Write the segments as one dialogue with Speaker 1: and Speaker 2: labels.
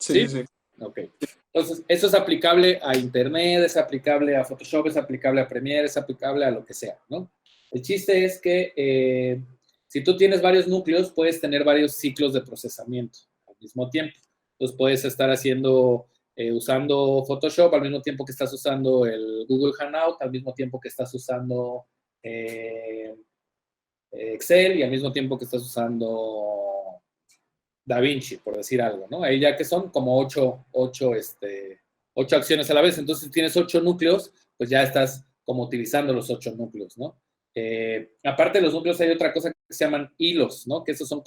Speaker 1: Sí, sí.
Speaker 2: Ok. Entonces, eso es aplicable a Internet, es aplicable a Photoshop, es aplicable a Premiere, es aplicable a lo que sea, ¿no? El chiste es que si tú tienes varios núcleos, puedes tener varios ciclos de procesamiento al mismo tiempo. Entonces, puedes estar usando Photoshop al mismo tiempo que estás usando el Google Hangout, al mismo tiempo que estás usando Excel y al mismo tiempo que estás usando DaVinci, por decir algo, ¿no? Ahí ya que son como ocho acciones a la vez. Entonces, si tienes 8 núcleos, pues ya estás como utilizando los 8 núcleos, ¿no? Aparte de los núcleos hay otra cosa que se llaman hilos, ¿no? Que esos son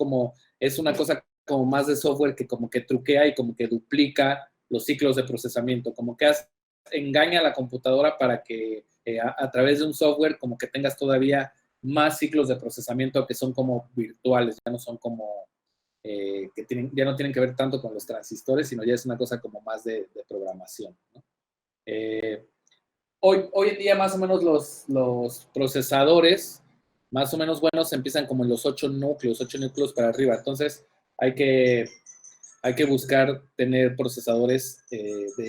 Speaker 2: es una cosa como más de software que como que truquea y como que duplica los ciclos de procesamiento, como que engaña a la computadora para que a través de un software como que tengas todavía más ciclos de procesamiento que son como virtuales, ya no son como ya no tienen que ver tanto con los transistores, sino ya es una cosa como más de programación, ¿no? Hoy en día más o menos los procesadores más o menos buenos empiezan como en los 8 núcleos para arriba. Entonces hay que buscar tener procesadores de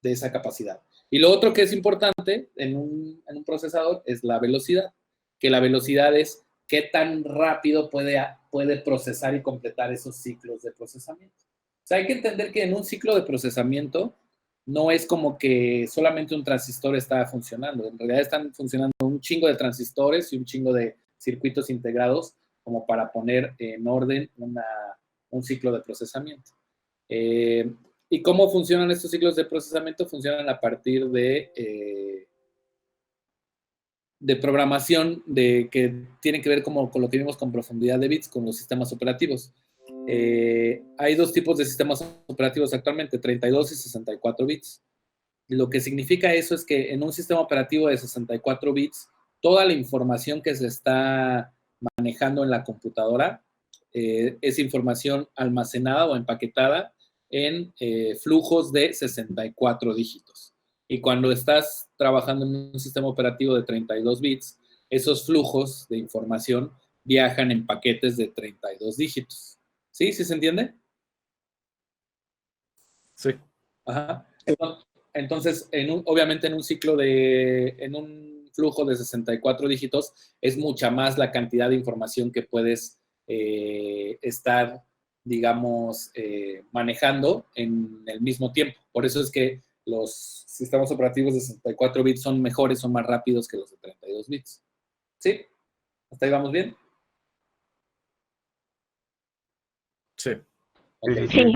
Speaker 2: esa capacidad. Y lo otro que es importante en un procesador es la velocidad, que la velocidad es qué tan rápido puede procesar y completar esos ciclos de procesamiento. O sea, hay que entender que en un ciclo de procesamiento no es como que solamente un transistor está funcionando. En realidad están funcionando un chingo de transistores y un chingo de circuitos integrados como para poner en orden un ciclo de procesamiento. ¿Y cómo funcionan estos ciclos de procesamiento? Funcionan a partir de programación que tiene que ver como con lo que vimos con profundidad de bits con los sistemas operativos. Hay 2 tipos de sistemas operativos actualmente, 32 y 64 bits. Lo que significa eso es que en un sistema operativo de 64 bits, toda la información que se está manejando en la computadora es información almacenada o empaquetada en flujos de 64 dígitos. Y cuando estás trabajando en un sistema operativo de 32 bits, esos flujos de información viajan en paquetes de 32 dígitos. ¿Sí? ¿Sí se entiende?
Speaker 1: Sí.
Speaker 2: Ajá. Entonces, obviamente en un flujo de 64 dígitos es mucha más la cantidad de información que puedes estar, digamos, manejando en el mismo tiempo. Por eso es que los sistemas operativos de 64 bits son mejores, son más rápidos que los de 32 bits. ¿Sí? ¿Hasta ahí vamos bien?
Speaker 1: Sí.
Speaker 2: Okay.
Speaker 3: Sí.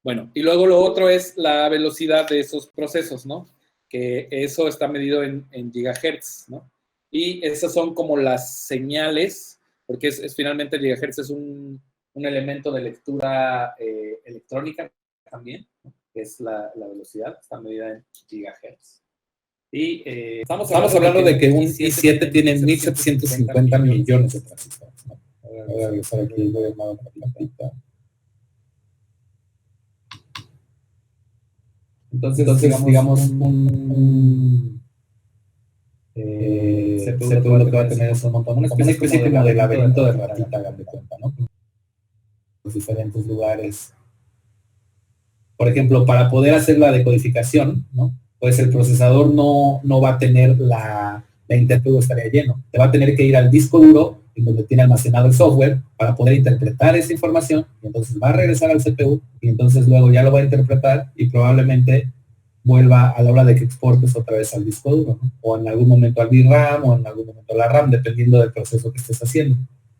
Speaker 2: Bueno, y luego lo otro es la velocidad de esos procesos, ¿no? Que eso está medido en gigahertz, ¿no? Y esas son como las señales, porque finalmente el gigahertz es un elemento de lectura electrónica también, ¿no? Que es la velocidad, está medida en gigahertz. Y estamos hablando de que un i7 tiene 1.750 millones de transistores, ¿no? Voy a regresar aquí, voy a armar una plantita. Entonces digamos, un CPU lo que va a tener es un montón, una especie como de laberinto de ratita, hagan de cuenta, ¿no? Los diferentes lugares. Por ejemplo, para poder hacer la decodificación, ¿no? Pues el procesador no va a tener la interfaz estaría lleno. Te va a tener que ir al disco duro, en donde tiene almacenado el software, para poder interpretar esa información, y entonces va a regresar al CPU, y entonces luego ya lo va a interpretar, y probablemente vuelva a la hora de que exportes otra vez al disco duro, ¿no? O en algún momento al VRAM, o en algún momento a la RAM, dependiendo del proceso que estés haciendo.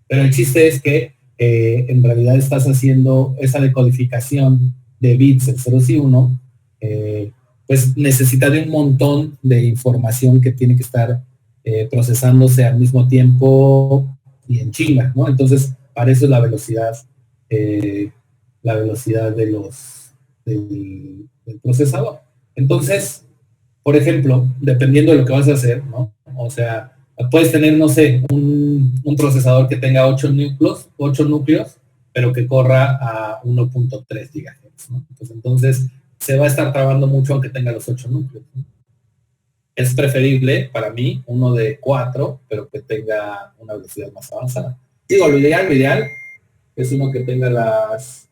Speaker 2: Pero el chiste es que en realidad estás haciendo esa decodificación de bits en ceros y 1, pues necesita de un montón de información que tiene que estar procesándose al mismo tiempo y en chinga, ¿no? Entonces, para eso es la velocidad del procesador. Entonces, por ejemplo, dependiendo de lo que vas a hacer, ¿no? O sea, puedes tener, no sé, un procesador que tenga 8 núcleos, pero que corra a 1.3 GHz, ¿no? Entonces, se va a estar trabando mucho aunque tenga los 8 núcleos, ¿no? Es preferible para mí uno de 4, pero que tenga una velocidad más avanzada. Digo, lo ideal es uno que tenga las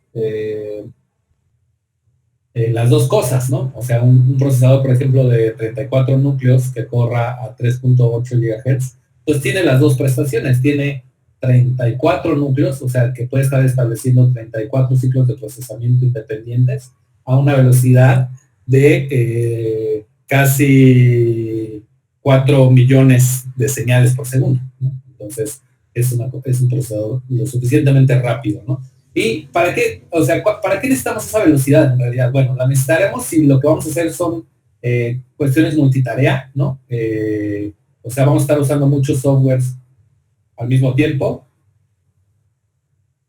Speaker 2: las dos cosas, ¿no? O sea, un procesador, por ejemplo, de 34 núcleos que corra a 3.8 GHz, pues tiene las dos prestaciones, tiene 34 núcleos, o sea, que puede estar estableciendo 34 ciclos de procesamiento independientes a una velocidad de casi 4 millones de señales por segundo, ¿no? Entonces, es un procesador lo suficientemente rápido, ¿no? ¿Y para qué? O sea, ¿para qué necesitamos esa velocidad en realidad? Bueno, la necesitaremos si lo que vamos a hacer son cuestiones multitarea, ¿no? O sea, vamos a estar usando muchos softwares al mismo tiempo,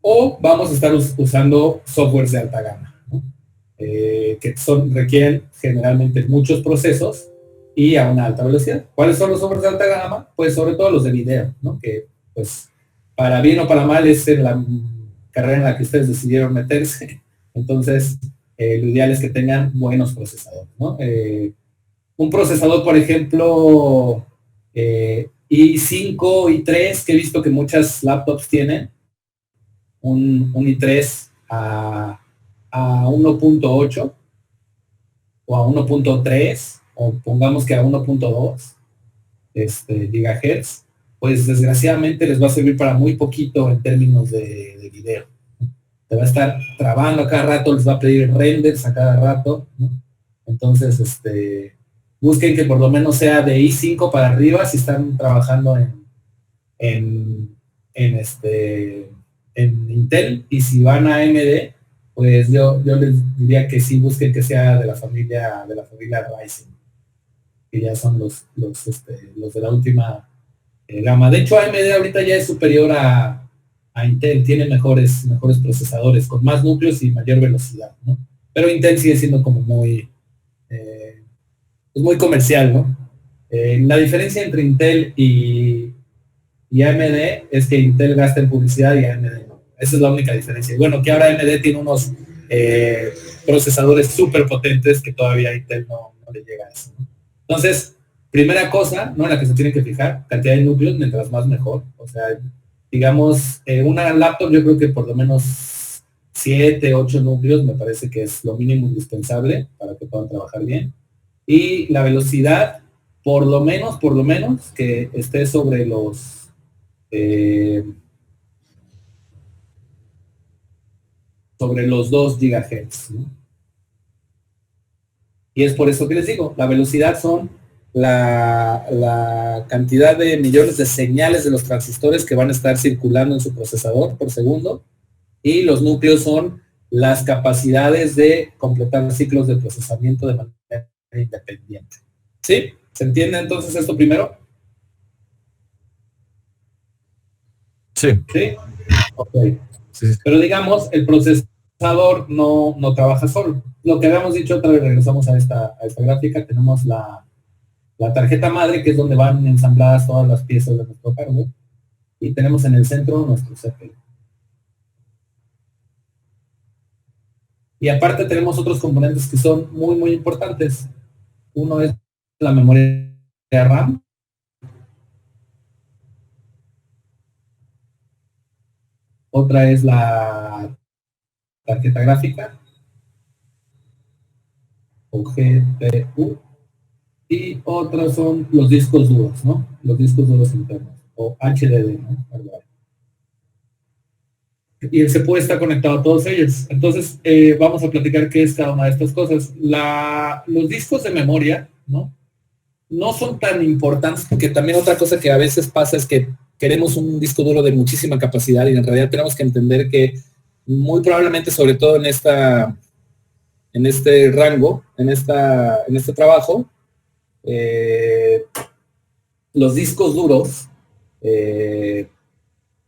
Speaker 2: o vamos a estar usando softwares de alta gama, ¿no? Que requieren generalmente muchos procesos y a una alta velocidad. ¿Cuáles son los softwares de alta gama? Pues sobre todo los de video, ¿no? Que pues para bien o para mal es en la carrera en la que ustedes decidieron meterse. Entonces, lo ideal es que tengan buenos procesadores, ¿no? Un procesador, por ejemplo, i5, i3, que he visto que muchas laptops tienen, un i3 a 1.8 o a 1.3, o pongamos que a 1.2 gigahertz, pues desgraciadamente les va a servir para muy poquito en términos de video. Te va a estar trabando a cada rato, les va a pedir renders a cada rato, ¿no? Entonces, busquen que por lo menos sea de i5 para arriba si están trabajando en Intel, y si van a AMD, pues yo les diría que sí busquen que sea de la familia Ryzen, que ya son los de la última gama. De hecho, AMD ahorita ya es superior a Intel, tiene mejores procesadores, con más núcleos y mayor velocidad, ¿no? Pero Intel sigue siendo como muy, es muy comercial, ¿no? La diferencia entre Intel y AMD es que Intel gasta en publicidad y AMD no. Esa es la única diferencia. Y bueno, que ahora AMD tiene unos procesadores súper potentes que todavía Intel no le llega a eso, ¿no? Entonces, primera cosa, ¿no?, en la que se tiene que fijar, cantidad de núcleos, mientras más mejor. O sea, digamos, una laptop yo creo que por lo menos 7, 8 núcleos me parece que es lo mínimo indispensable para que puedan trabajar bien. Y la velocidad, por lo menos, que esté sobre los sobre los 2 GHz, ¿no? Y es por eso que les digo, la velocidad son la cantidad de millones de señales de los transistores que van a estar circulando en su procesador por segundo, y los núcleos son las capacidades de completar ciclos de procesamiento de manera independiente. ¿Sí? ¿Se entiende entonces esto primero?
Speaker 1: Sí.
Speaker 2: ¿Sí? Ok.
Speaker 1: Sí.
Speaker 2: Pero digamos, el procesador no trabaja solo. Lo que habíamos dicho, otra vez regresamos a esta gráfica, tenemos la tarjeta madre, que es donde van ensambladas todas las piezas de nuestro hardware, y tenemos en el centro nuestro CPU. Y aparte tenemos otros componentes que son muy, muy importantes. Uno es la memoria RAM. Otra es la tarjeta gráfica, o GPU. Y otros son los discos duros, ¿no? Los discos duros internos, o HDD, ¿no? Y el CPU está conectado a todos ellos. Entonces, vamos a platicar qué es cada una de estas cosas. Los discos de memoria, ¿no?, no son tan importantes, porque también otra cosa que a veces pasa es que queremos un disco duro de muchísima capacidad, y en realidad tenemos que entender que muy probablemente, sobre todo en este rango, en este trabajo, los discos duros,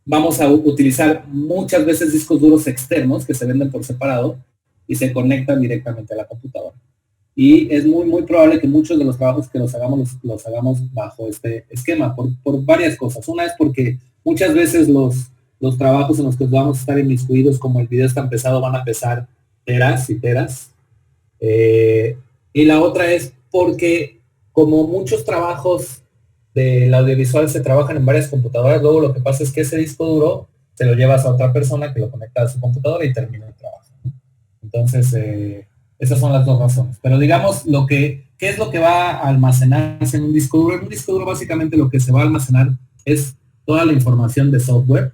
Speaker 2: vamos a utilizar muchas veces discos duros externos que se venden por separado y se conectan directamente a la computadora. Y es muy, muy probable que muchos de los trabajos que los hagamos bajo este esquema, por varias cosas. Una es porque muchas veces los trabajos en los que vamos a estar inmiscuidos, como el video es tan pesado, van a pesar teras y teras. Y la otra es porque, como muchos trabajos del audiovisual se trabajan en varias computadoras, luego lo que pasa es que ese disco duro se lo llevas a otra persona que lo conecta a su computadora y termina el trabajo. Entonces, esas son las dos razones. Pero digamos, ¿qué es lo que va a almacenarse en un disco duro? En un disco duro básicamente lo que se va a almacenar es toda la información de software.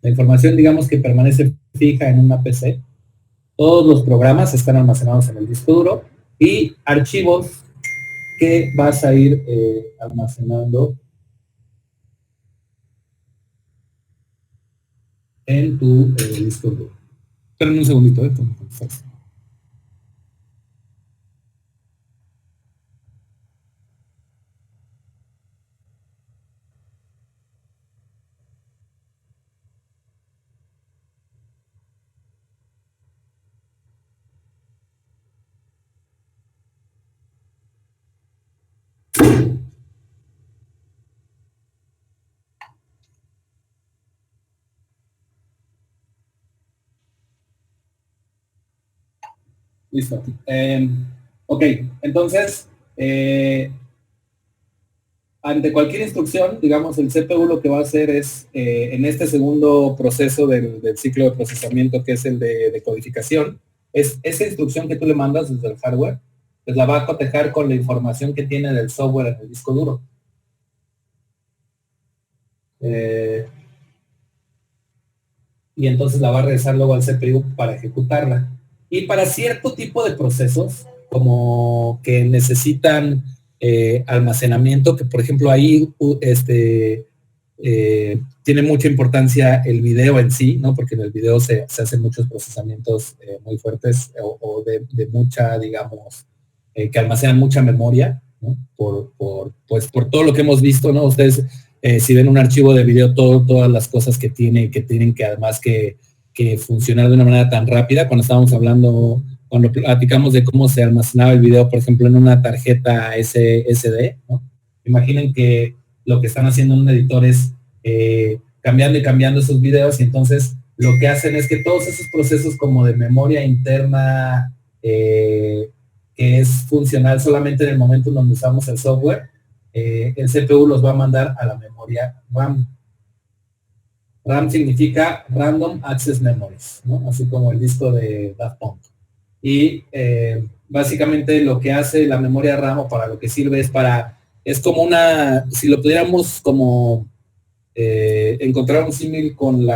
Speaker 2: La información, digamos, que permanece fija en una PC. Todos los programas están almacenados en el disco duro y archivos que vas a ir almacenando en tu disco duro. Esperen un segundito, Listo. Ok, entonces, ante cualquier instrucción, digamos, el CPU lo que va a hacer es, en este segundo proceso del ciclo de procesamiento, que es el de codificación, es esa instrucción que tú le mandas desde el hardware, pues la va a cotejar con la información que tiene del software en el disco duro. Y entonces la va a regresar luego al CPU para ejecutarla. Y para cierto tipo de procesos, como que necesitan almacenamiento, que por ejemplo ahí tiene mucha importancia el video en sí, ¿no? Porque en el video se hacen muchos procesamientos muy fuertes o de mucha, digamos, que almacenan mucha memoria, ¿no? Pues por todo lo que hemos visto, ¿no? Ustedes, si ven un archivo de video, todas las cosas que tienen que además que funcionar de una manera tan rápida, cuando platicamos de cómo se almacenaba el video, por ejemplo, en una tarjeta SSD, ¿no? Imaginen que lo que están haciendo en un editor es cambiando y cambiando esos videos, y entonces lo que hacen es que todos esos procesos como de memoria interna que es funcional solamente en el momento en donde usamos el software, el CPU los va a mandar a la memoria RAM. RAM significa Random Access Memories, ¿no? Así como el disco de Daft Punk. Y básicamente lo que hace la memoria RAM, o para lo que sirve, es como una, si lo pudiéramos como encontrar un símil con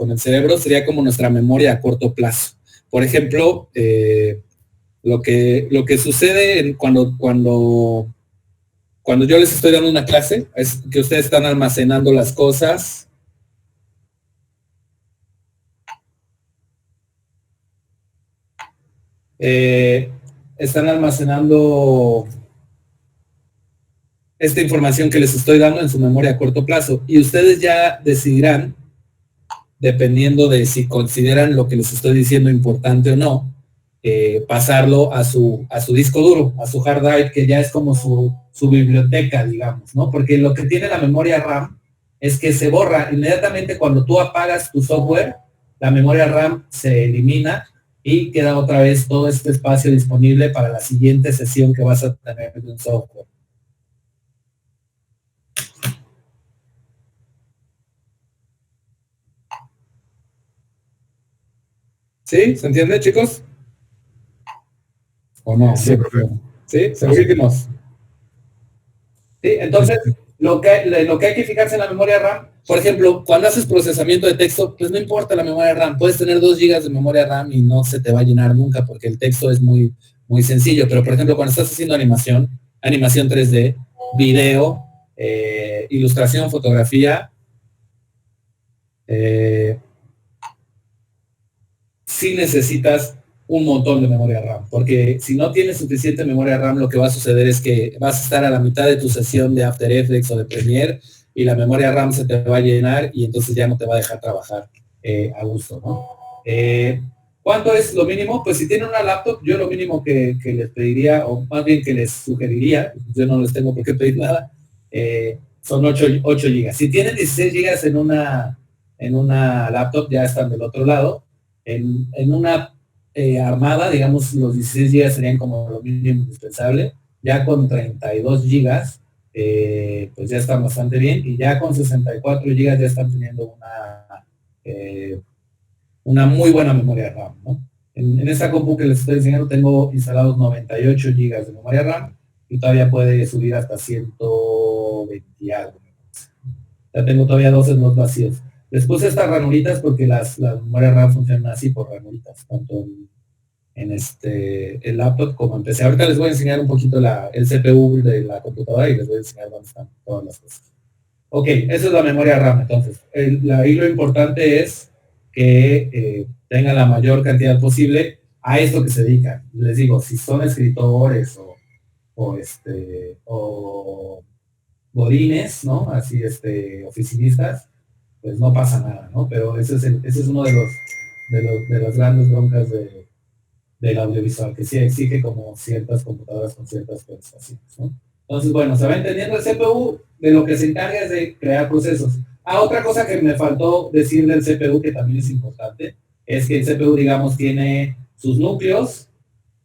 Speaker 2: el cerebro, sería como nuestra memoria a corto plazo. Por ejemplo, lo que sucede cuando yo les estoy dando una clase es que ustedes están almacenando las cosas. Están almacenando esta información que les estoy dando en su memoria a corto plazo, y ustedes ya decidirán, dependiendo de si consideran lo que les estoy diciendo importante o no, pasarlo a su disco duro, a su hard drive, que ya es como su biblioteca, digamos, ¿no? Porque lo que tiene la memoria RAM es que se borra inmediatamente cuando tú apagas tu software, la memoria RAM se elimina y queda otra vez todo este espacio disponible para la siguiente sesión que vas a tener de un software. ¿Sí? ¿Se entiende, chicos? ¿O no?
Speaker 1: Sí, profe.
Speaker 2: ¿Sí? Seguimos. ¿Sí? Entonces, lo que hay que fijarse en la memoria RAM, por ejemplo, cuando haces procesamiento de texto, pues no importa la memoria RAM, puedes tener 2 GB de memoria RAM y no se te va a llenar nunca, porque el texto es muy, muy sencillo. Pero, por ejemplo, cuando estás haciendo animación 3D, video, ilustración, fotografía, sí necesitas un montón de memoria RAM, porque si no tienes suficiente memoria RAM, lo que va a suceder es que vas a estar a la mitad de tu sesión de After Effects o de Premiere y la memoria RAM se te va a llenar y entonces ya no te va a dejar trabajar a gusto, ¿no? ¿Cuánto es lo mínimo? Pues si tienen una laptop, yo lo mínimo que les pediría, o más bien que les sugeriría, yo no les tengo por qué pedir nada, son 8 GB. Si tienen 16 GB en una laptop, ya están del otro lado. En una armada, digamos, los 16 GB serían como lo mínimo indispensable. Ya con 32 GB, pues ya están bastante bien. Y ya con 64 GB ya están teniendo una muy buena memoria RAM, ¿no? En esta compu que les estoy enseñando tengo instalados 98 GB de memoria RAM y todavía puede subir hasta 120 y algo. Ya tengo todavía 2 slots vacíos. Les puse estas ranuritas porque las memorias RAM funcionan así por ranuritas, tanto en el laptop como en PC. Ahorita les voy a enseñar un poquito el CPU de la computadora y les voy a enseñar dónde están todas las cosas. Ok, esa es la memoria RAM. Entonces, ahí lo importante es que tenga la mayor cantidad posible a esto que se dedican. Les digo, si son escritores o godines, ¿no? Así, oficinistas, pues no pasa nada, ¿no? Pero ese es uno de las grandes broncas del audiovisual, que sí exige como ciertas computadoras con ciertas prestaciones, ¿no? Entonces, bueno, se va entendiendo el CPU, de lo que se encarga es de crear procesos. Otra cosa que me faltó decir del CPU, que también es importante, es que el CPU, digamos, tiene sus núcleos,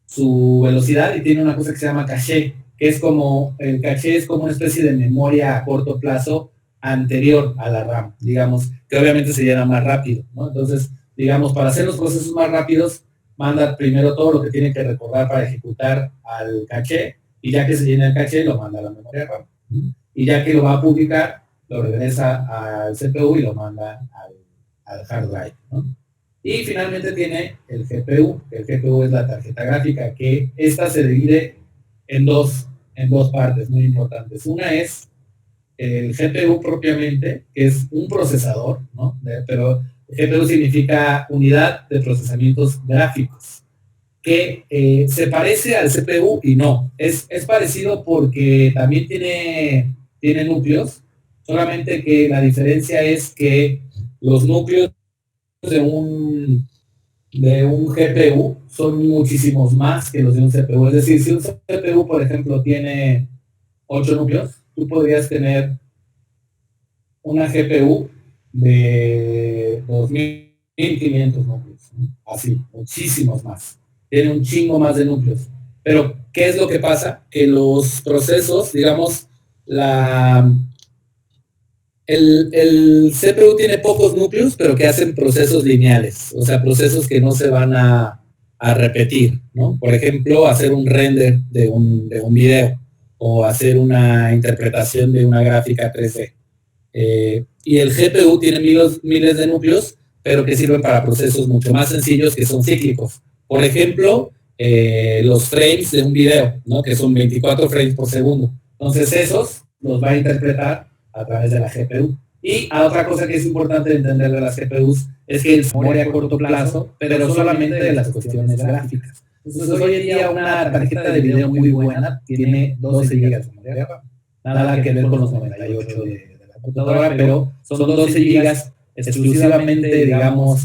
Speaker 2: su velocidad y tiene una cosa que se llama caché, que es como, el caché es como una especie de memoria a corto plazo anterior a la RAM, digamos, que obviamente se llena más rápido, ¿no? Entonces, digamos, para hacer los procesos más rápidos, manda primero todo lo que tiene que recordar para ejecutar al caché, y ya que se llena el caché, lo manda a la memoria RAM. Y ya que lo va a publicar, lo regresa al CPU y lo manda al hard drive, ¿no? Y finalmente tiene el GPU. El GPU es la tarjeta gráfica, que esta se divide en dos partes muy importantes. Una es el GPU propiamente, que es un procesador, ¿no? Pero GPU significa unidad de procesamientos gráficos, que se parece al CPU y no. Es parecido porque también tiene núcleos, solamente que la diferencia es que los núcleos de un GPU son muchísimos más que los de un CPU. Es decir, si un CPU, por ejemplo, tiene 8 núcleos, tú podrías tener una GPU de 2500 núcleos, ¿no? Así, muchísimos más. Tiene un chingo más de núcleos. Pero, ¿qué es lo que pasa? Que los procesos, digamos, el CPU tiene pocos núcleos, pero que hacen procesos lineales, o sea, procesos que no se van a repetir, ¿no? Por ejemplo, hacer un render de un video, o hacer una interpretación de una gráfica 3D. Y el GPU tiene miles de núcleos, pero que sirven para procesos mucho más sencillos que son cíclicos. Por ejemplo, los frames de un video, ¿no? Que son 24 frames por segundo. Entonces esos los va a interpretar a través de la GPU. Y otra cosa que es importante entender de las GPUs es que es memoria a corto plazo, pero solamente de las cuestiones gráficas. Entonces hoy en día una tarjeta de video muy buena tiene 12 GB de memoria RAM. Nada que ver con los 98 de la computadora, pero son 12 GB exclusivamente, digamos,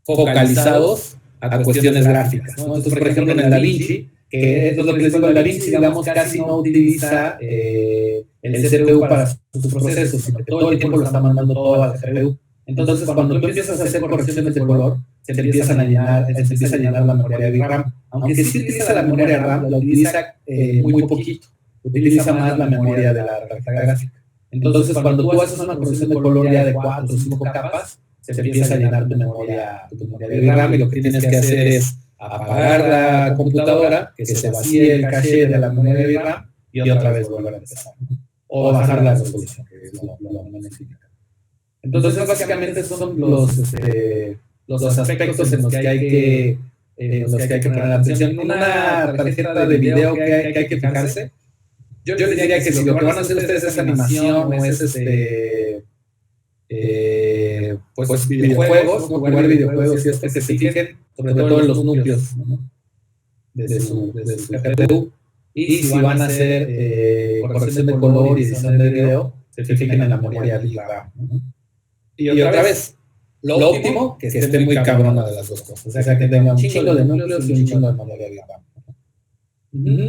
Speaker 2: focalizados a cuestiones gráficas, ¿no? Entonces, por ejemplo, en el DaVinci, que es lo que les digo, el DaVinci, digamos, casi no utiliza el CPU para sus procesos, sino que todo el tiempo lo está mandando todo a la GPU. Entonces, cuando tú empiezas a hacer correcciones de color, se empieza a llenar la memoria de RAM. Aunque sí utiliza la memoria RAM, la utiliza muy poquito. Utiliza más la memoria de la tarjeta gráfica. Entonces, cuando tú haces una corrección de color ya de 4 o 5 capas, se empieza a llenar tu memoria de RAM, y lo que tienes que hacer es apagar la computadora, que se vacíe el caché de la memoria de RAM y otra vez volver a empezar. O bajar la resolución, que es lo significa. Entonces, básicamente son los aspectos en los que hay que poner atención. Una tarjeta de video que hay que fijarse, yo diría que si lo que van a hacer ustedes es animación o es pues videojuegos, ¿no? Jugar videojuegos, y que se fijen sobre todo en los núcleos, ¿no? de su GPU. Y si van a hacer corrección de color y edición de video, se fijen en la memoria RAM, ¿no? Y otra vez, lo óptimo, que esté muy cabrona de las dos cosas. O sea, que tenga un chingo de núcleos y un chingo de memoria RAM.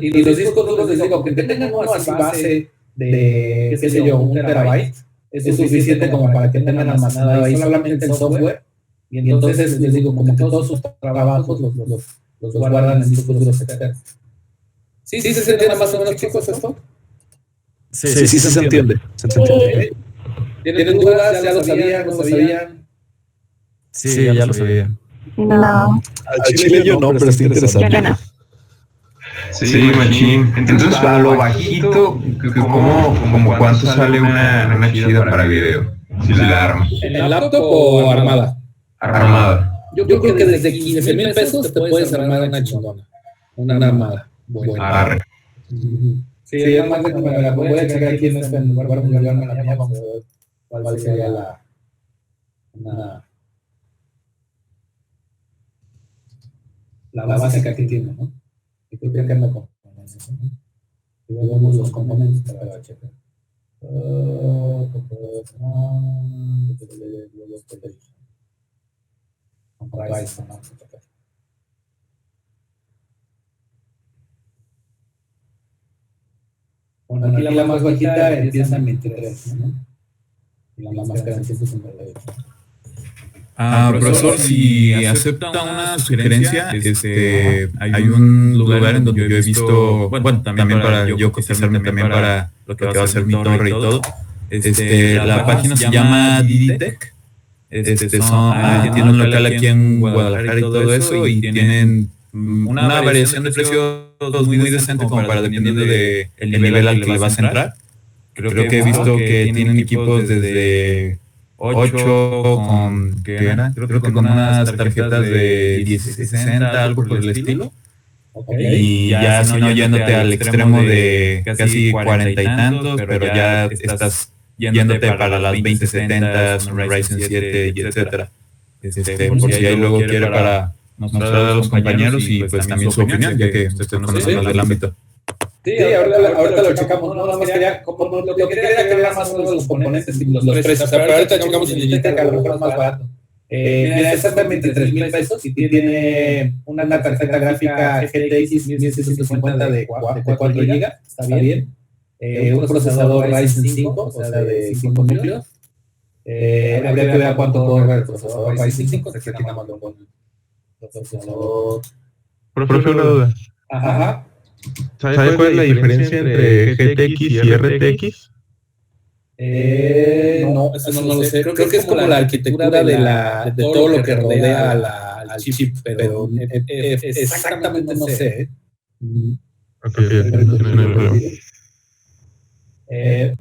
Speaker 2: Y los discos duros, les digo, que tengan uno así base de, qué sé yo, 1 terabyte, es suficiente como para que tengan almacenado ahí solamente el software. Y entonces, les digo, como que todos sus trabajos los guardan en discos duros externos. ¿Sí se entiende más o menos, chicos, esto?
Speaker 1: Sí, se entiende.
Speaker 2: ¿Tienen dudas? ¿Ya lo sabían? ¿No lo sabían?
Speaker 1: Sí, ya lo sabía.
Speaker 3: No.
Speaker 4: Al chile yo no, pero está interesante.
Speaker 3: Yo no.
Speaker 5: Sí, machín. Entonces, para lo bajito, como cuánto sale una chida para video? Si la armas.
Speaker 2: ¿En laptop o armada?
Speaker 5: Armada.
Speaker 2: Yo creo que desde 15,000 pesos te puedes armar una chingona. Una armada. Buena.
Speaker 5: Arre.
Speaker 2: Sí, es más de que me la voy a checar aquí en lugar de llevarme la mía. Vamos a ver cuál sería la básica que tiene, ¿no? Y creo que anda con eso, ¿no? Y luego vemos los componentes para checar. Bueno, aquí la más bajita empieza en 23, ¿no? Y la más cara en 168.
Speaker 1: Profesor, si acepta una sugerencia, hay un lugar en donde yo he visto, bueno, también para yo cotizarme también para lo que va a ser mi torre y todo. La página se llama Diditech. Tienen un local aquí en Guadalajara y todo eso, y tienen una variación de precios muy decente como para dependiendo de el nivel al que le vas a entrar. Creo que he visto que tienen equipos desde 8 con, ¿qué era? Creo que con unas tarjetas de 1660, algo por el estilo. Y ya si no yéndote al extremo de casi 40 y tantos, pero ya estás yéndote para las 2070, un Ryzen 7 y etcétera. Por si ahí luego quiere para mostrar a los compañeros y pues también su opinión, ya que usted conoce más del ámbito.
Speaker 2: Sí, ahorita lo checamos. No, nada más quería, lo que quería era que vean más o menos los componentes y los precios. Pero ahorita checamos el Diditech, a lo mejor es más barato. Mira, esta está en 23,000 pesos y tiene una tarjeta gráfica GTX 1650 de 4 GB, está bien. Un procesador Ryzen 5, o sea, de 5 núcleos. Habría que ver cuánto corre el procesador Ryzen 5, que aquí nada más lo ponen. Procesador.
Speaker 4: Profe, una duda.
Speaker 2: Ajá.
Speaker 4: ¿Sabes cuál es la diferencia entre GTX y RTX?
Speaker 2: No, eso no lo sé. Creo que es como la arquitectura de todo lo que rodea al chip, pero exactamente no sé.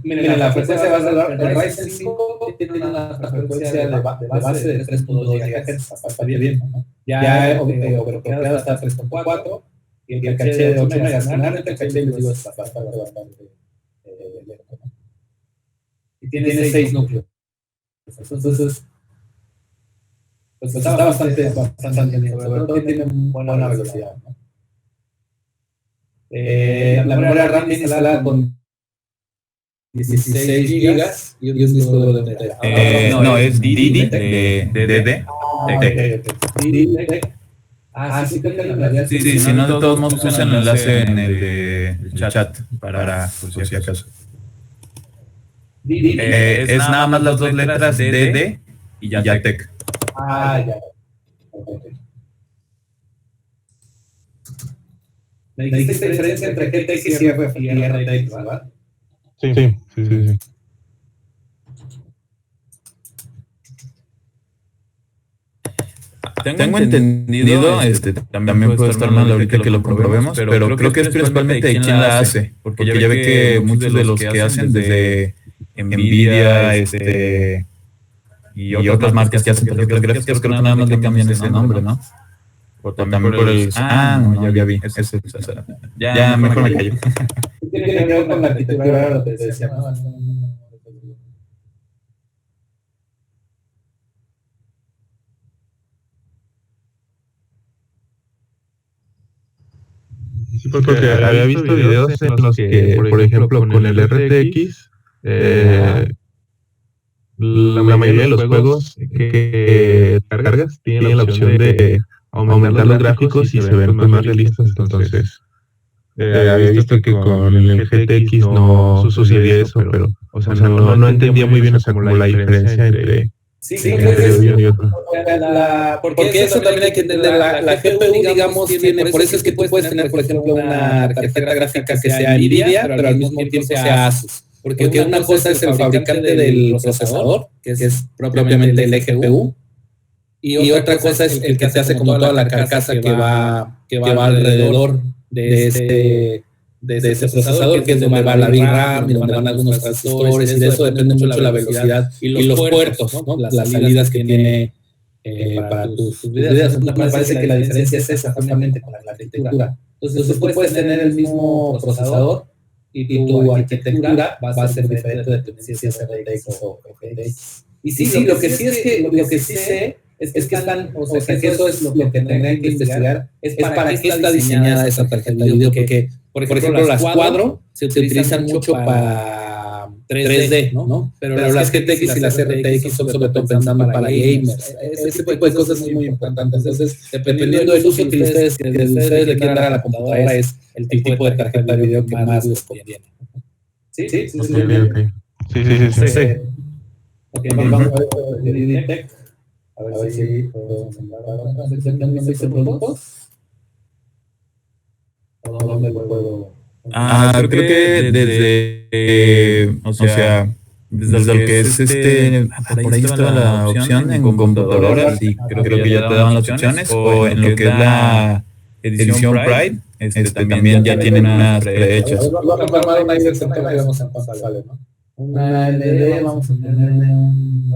Speaker 2: Mira, la frecuencia base del Ryzen 5 tiene una frecuencia de base de 3.2 GHz, está bien, ¿no? Ya overclockeado está a 3.4 y el caché de 8 megas. Generalmente el caché, les digo, es bastante lento, ¿no? Y tiene 6 núcleos. Entonces, pues está bastante bien, sobre todo tiene buena velocidad, ¿no? La memoria RAM viene instalada con 16 gigas y un disco duro de tera.
Speaker 1: No, es Diditech de
Speaker 2: Diditech. Sí, creo que la verdad.
Speaker 1: Sí, si no, de todos modos puse el enlace en el chat para por si acaso. Es nada más las dos letras DD y ya Tech.
Speaker 2: Ya. Me dijiste diferencia entre GTX y RTX, ¿verdad?
Speaker 4: Sí.
Speaker 1: Tengo entendido, también puede estar mal ahorita que lo comprobemos, pero creo que es principalmente de quién la hace, porque ya ve que muchos de los que hacen desde Nvidia, y otras marcas que hacen tarjetas gráficas, creo que nada más le cambian ese nombre, ¿no? O también por el... no, ya vi. Ya mejor me callo.
Speaker 2: Tiene que ver con la arquitectura, lo que decía, ¿no?
Speaker 4: Sí, porque había visto videos en los que, por ejemplo, con el RTX, la mayoría de los juegos que cargas tienen la opción de aumentar los gráficos y se ven más realistas. Entonces, había visto que con el GTX no sucedía eso, pero o sea, no entendía muy bien, o sea, como la diferencia entre uno y otro.
Speaker 2: Porque eso también hay que entender, la GPU, digamos, tiene, por eso es que tú puedes tener, por ejemplo, una tarjeta gráfica que sea Nvidia, pero al mismo tiempo sea Asus. Porque una cosa es el fabricante del procesador, que es propiamente el GPU, Y otra cosa es el que se hace como toda la carcasa que va alrededor de ese procesador, que es donde va la VRAM y donde van algunos transistores, y de eso depende mucho la velocidad y los puertos, ¿no? Las salidas que tiene para tus videos. Me parece que la diferencia es esa, justamente con la arquitectura. Entonces tú puedes tener el mismo procesador y tu arquitectura va a ser diferente dependiendo si es RTX o GTX. Y sí, lo que sí sé es que están, o sea, que eso es lo que tendrían que investigar, es para qué está diseñada esa tarjeta de video, porque, por ejemplo, las Quadro se utilizan mucho para 3D, ¿no? Pero las GTX y las RTX son sobre todo pensando para gamers. Ese tipo de cosas es muy importante. Entonces, dependiendo del uso que ustedes le quieran dar a la computadora, es el tipo de tarjeta de video que más les conviene. ¿Sí? Sí. Ok, vamos a ver DidiTech. A ver si podemos ¿también dice productos? ¿O dónde puedo?
Speaker 1: Creo que desde, o sea, desde lo que es por ahí estaba la opción en computadoras, y creo que ya te daban las opciones, o en lo que es la edición Pride, también ya tienen unas prehechas.
Speaker 2: Vamos a programar una edición Pride y vamos a pasarle, ¿no? Una AMD, vamos a tenerle un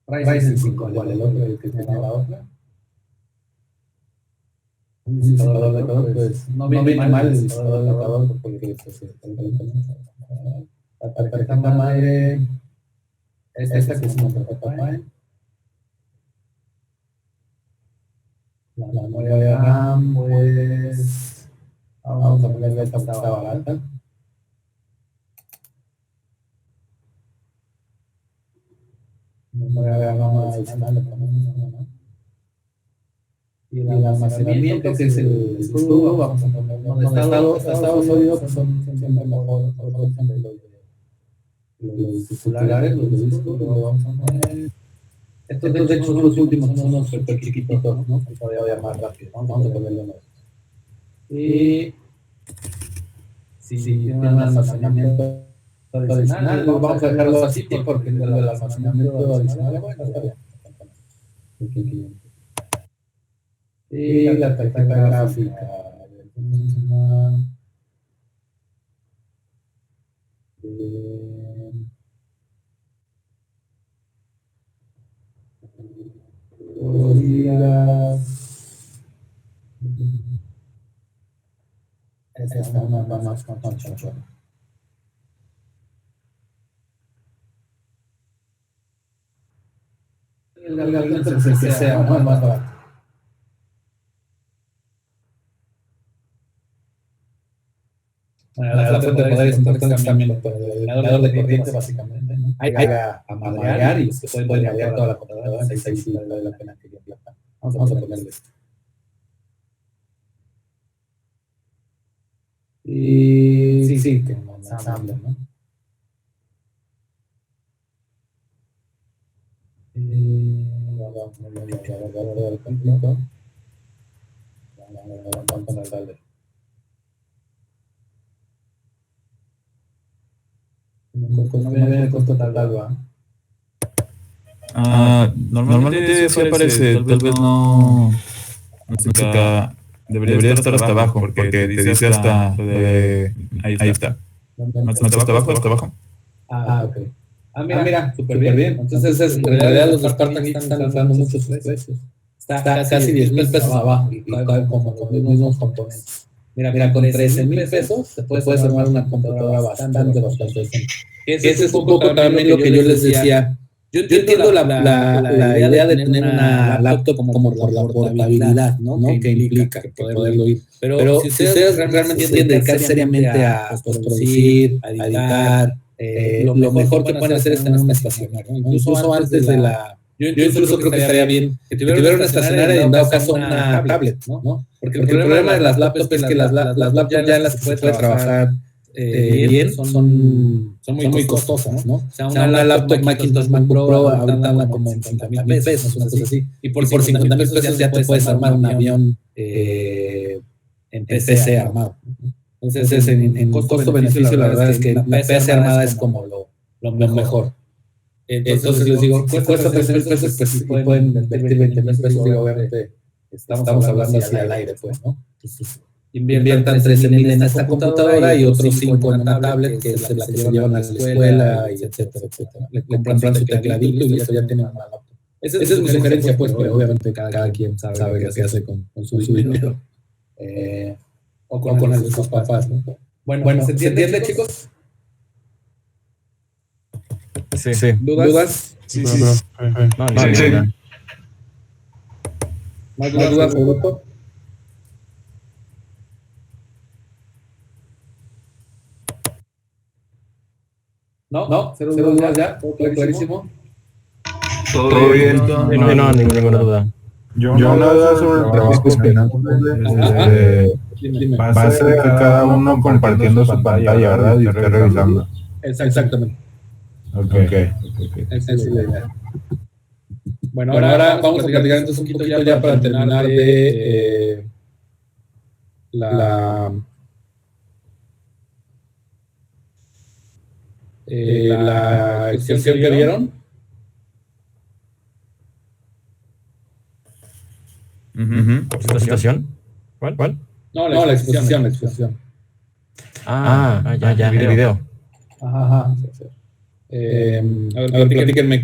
Speaker 2: Ryzen 5, igual el otro, el que tiene la otra. Un disipador de calor, pues no viene mal el disipador de calor porque pues, la tarjeta madre, esta que es una tarjeta madre. La memoria de RAM, pues vamos a ponerle esta que está barata. Memoria de RAM adicional, le ponemos una. Y el almacenamiento, que es el escudo, vamos a poner estado sólido, que son siempre mejor, por ejemplo, los circulares, los de disco, lo vamos a poner. Estos de hecho son los últimos, son unos super chiquititos, ¿no? Que todavía más rápido, vamos a ponerlo nuevo. Y si tiene un almacenamiento adicional, vamos a dejarlo así porque el almacenamiento adicional, bueno, está bien. Y la tarjeta gráfica. Esta es una más chachona. El gabinete es el que sea más barato. La fuente de poder es importante también el generador de corriente, básicamente, ¿no? Hay a madrear y se puede madrear toda la computadora, ahí sí vale la pena que yo plata. Vamos a ponerle esto. Y sí, que no ensamble, ¿no? Y vamos a ponerle el cargador del completo. Vamos a ponerle no viene el costo total, ¿va?
Speaker 1: Normalmente sí aparece, tal vez no debería estar hasta abajo, porque te dice hasta ahí está. ¿Hasta abajo?
Speaker 2: Ok. Mira, súper bien. Entonces, en realidad los Spartan están lanzando muchos precios. Está casi 10,000 pesos abajo, y como con los mismos componentes. Mira, con 13,000 pesos te puedes armar una computadora bastante decente. Ese es un poco también lo que yo les decía. Yo entiendo la idea de tener una laptop como por la portabilidad, ¿no? Que implica poderlo ir. Pero si ustedes realmente quieren dedicarse seriamente a producir, a editar, lo mejor que pueden hacer es tener una estacionaria, ¿no? Incluso antes de la... Yo incluso creo que estaría bien que tuviera una estacionaria y en dado caso una tablet, ¿no? Porque el problema de las laptops es que las laptops ya en las que se puede trabajar bien son muy costosas, ¿no? O sea, una laptop Macintosh MacBook Pro ahorita anda como en 50,000 pesos, una cosa así. Y por 50,000 pesos ya te puedes armar un avión en PC armado. Entonces, en costo-beneficio, la verdad es que la PC armada es como lo mejor. Entonces les digo, cuesta 13,000 pesos, pues si pueden invertir 20,000 pesos, digo, obviamente estamos hablando así al aire, pues, ¿no? Entonces, inviertan 13,000 en esta computadora y otros 5 en una tablet, que es la que se llevan a la escuela, y etcétera, etcétera. Le compran su tecladito y listo, ya tienen una laptop. Esa es mi sugerencia, pues, pero obviamente cada quien sabe qué hace con su dinero. O con el de sus papás, ¿no? Bueno, ¿se entiende, chicos?
Speaker 3: Sí.
Speaker 2: ¿Dudas?
Speaker 3: Sí.
Speaker 5: Sí.
Speaker 2: ¿Más dudas, grupo? No, cero dudas ya, todo clarísimo.
Speaker 5: Todo bien.
Speaker 3: No, ninguna duda.
Speaker 4: Yo una duda sobre el trabajo final.
Speaker 2: Dime.
Speaker 4: Va a ser que cada uno compartiendo su pantalla, ¿verdad? Y usted revisando.
Speaker 2: Exactamente.
Speaker 4: Ok.
Speaker 2: Esa es la idea. Bueno, ahora vamos a platicar entonces un poquito ya para terminar de la exposición que vieron.
Speaker 3: ¿Presentación? ¿Cuál?
Speaker 2: No, la exposición.
Speaker 3: Ya, el video.
Speaker 2: Ajá. A ver, platíquenme